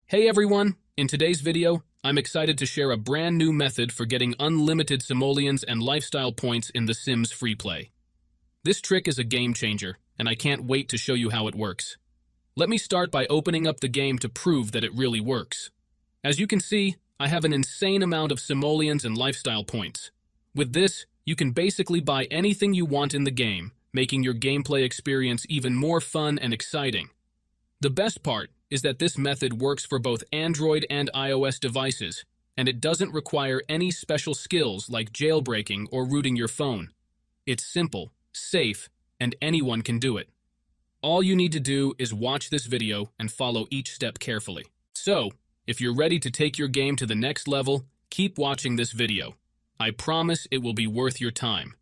Hey everyone! In today's video, I'm excited to share a brand new method for getting unlimited simoleons and lifestyle points in the Sims FreePlay. This trick is a game changer, and I can't wait to show you how it works. Let me start by opening up the game to prove that it really works. As you can see, I have an insane amount of simoleons and lifestyle points. With this, you can basically buy anything you want in the game, making your gameplay experience even more fun and exciting. The best part is that this method works for both Android and iOS devices, and it doesn't require any special skills like jailbreaking or rooting your phone. It's simple, safe, and anyone can do it. All you need to do is watch this video and follow each step carefully. So, if you're ready to take your game to the next level, keep watching this video. I promise it will be worth your time.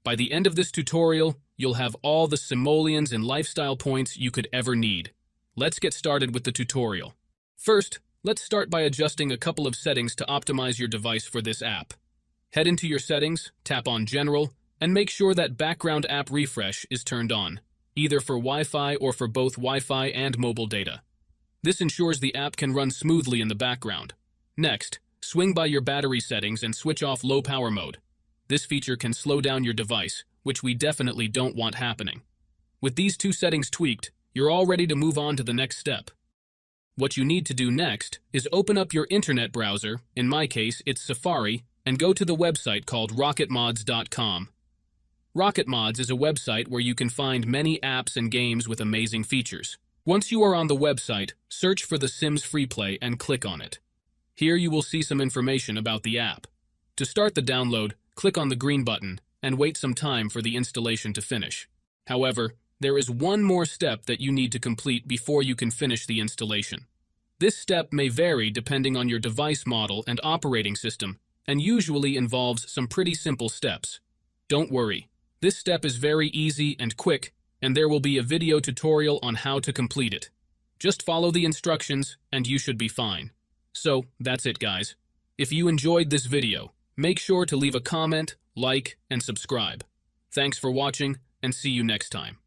By the end of this tutorial, you'll have all the simoleons and lifestyle points you could ever need. Let's get started with the tutorial. First, let's start by adjusting a couple of settings to optimize your device for this app. Head into your settings, tap on General, and make sure that background app refresh is turned on, either for Wi-Fi or for both Wi-Fi and mobile data. This ensures the app can run smoothly in the background. Next, swing by your battery settings and switch off low power mode. This feature can slow down your device, which we definitely don't want happening. With these two settings tweaked, you're all ready to move on to the next step. What you need to do next is open up your internet browser, in my case it's Safari, and go to the website called rocketmods.com. Rocketmods is a website where you can find many apps and games with amazing features. Once you are on the website, search for the Sims FreePlay and click on it. Here you will see some information about the app. To start the download, click on the green button and wait some time for the installation to finish. However, there is one more step that you need to complete before you can finish the installation. This step may vary depending on your device model and operating system, and usually involves some pretty simple steps. Don't worry, this step is very easy and quick, and there will be a video tutorial on how to complete it. Just follow the instructions and you should be fine. So, that's it guys. If you enjoyed this video, make sure to leave a comment, like, and subscribe. Thanks for watching, and see you next time.